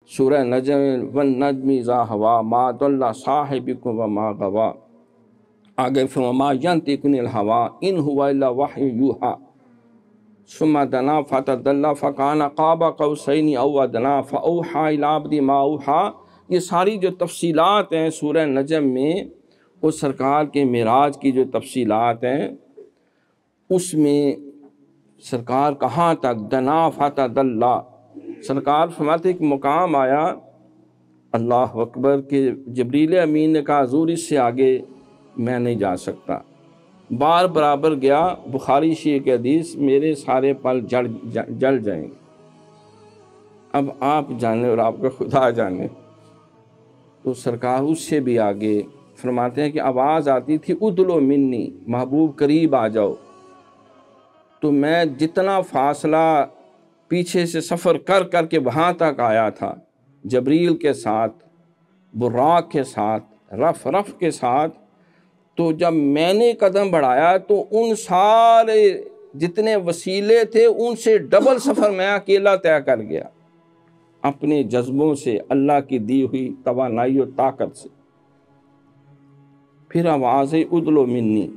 سورہ نجم والنجم اذا ہوا ما ضل صاحبکم وما غوا، آگے فما ینطق عن الہویٰ ان هو الا وحی یوحیٰ ثم دنا فتدلی فکان قاب قوسین او ادنی فاوحی الی عبدہ ما اوحیٰ۔ یہ ساری جو تفصیلات ہیں سورہ نجم میں، وہ سرکار کے معراج کی جو تفصیلات ہیں اس میں سرکار کہاں تک دنا فتدلی، سرکار فرماتے ایک مقام آیا اللہ اکبر کہ جبریل امین نے کہا حضور اس سے آگے میں نہیں جا سکتا، بار برابر گیا، بخاری شریف کے حدیث میرے سارے پل جل جائیں گے۔ اب آپ جانے اور آپ کا خدا جانے، تو سرکار اس سے بھی آگے فرماتے ہیں کہ آواز آتی تھی ادلو منی، محبوب قریب آ جاؤ، تو میں جتنا فاصلہ پیچھے سے سفر کر کر کے وہاں تک آیا تھا جبریل کے ساتھ، براق کے ساتھ، رف رف کے ساتھ، تو جب میں نے قدم بڑھایا تو ان سارے جتنے وسیلے تھے ان سے ڈبل سفر میں اکیلا طے کر گیا، اپنے جذبوں سے، اللہ کی دی ہوئی توانائی و طاقت سے۔ پھر آواز ادلو منی،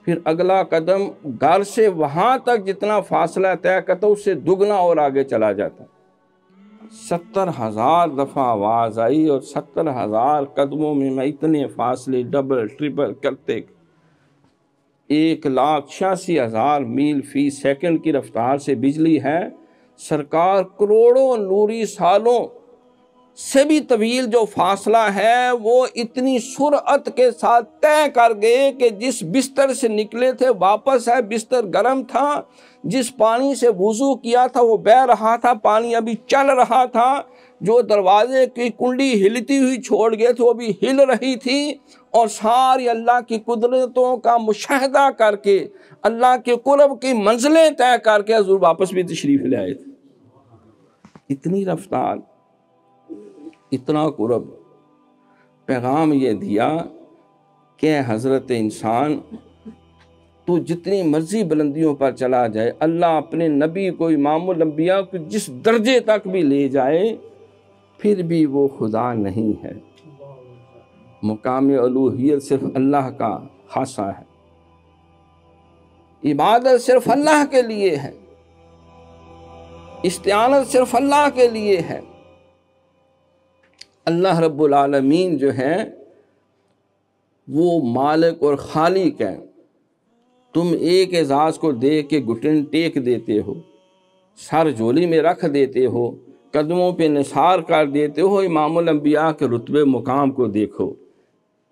پھر اگلا قدم گھر سے وہاں تک جتنا فاصلہ طے کرتا اس سے دگنا اور آگے چلا جاتا۔ 70,000 دفعہ آواز آئی اور 70,000 قدموں میں میں اتنے فاصلے ڈبل ٹرپل کرتے 1,86,000 میل فی سیکنڈ کی رفتار سے بجلی ہے، سرکار کروڑوں نوری سالوں سے بھی طویل جو فاصلہ ہے وہ اتنی سرعت کے ساتھ طے کر گئے کہ جس بستر سے نکلے تھے واپس ہے، بستر گرم تھا، جس پانی سے وضو کیا تھا وہ بہہ رہا تھا، پانی ابھی چل رہا تھا، جو دروازے کی کنڈی ہلتی ہوئی چھوڑ گئے تھے وہ بھی ہل رہی تھی، اور ساری اللہ کی قدرتوں کا مشاہدہ کر کے اللہ کے قرب کی منزلیں طے کر کے حضور واپس بھی تشریف لے آئے تھے۔ اتنی رفتار، اتنا قرب۔ پیغام یہ دیا کہ حضرت انسان تو جتنی مرضی بلندیوں پر چلا جائے، اللہ اپنے نبی کو، امام الانبیاء کو جس درجے تک بھی لے جائے پھر بھی وہ خدا نہیں ہے۔ مقام الوہیت صرف اللہ کا خاصہ ہے، عبادت صرف اللہ کے لیے ہے، استعانت صرف اللہ کے لیے ہے۔ اللہ رب العالمین جو ہے وہ مالک اور خالق ہے۔ تم ایک اعزاز کو دیکھ کے گھٹن ٹیک دیتے ہو، سر جھولی میں رکھ دیتے ہو، قدموں پہ نثار کر دیتے ہو، امام الانبیاء کے رتبے مقام کو دیکھو۔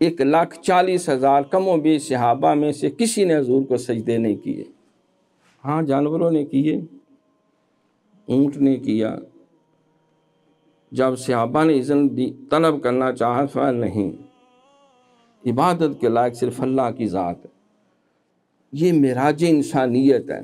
1,40,000 کم و بیش صحابہ میں سے کسی نے حضور کو سجدے نہیں کیے، ہاں جانوروں نے کیے، اونٹ نے کیا، جب صحابہ نے اذن طلب کرنا چاہا تو نہیں، عبادت کے لائق صرف اللہ کی ذات ہے۔ یہ معراج انسانیت ہے۔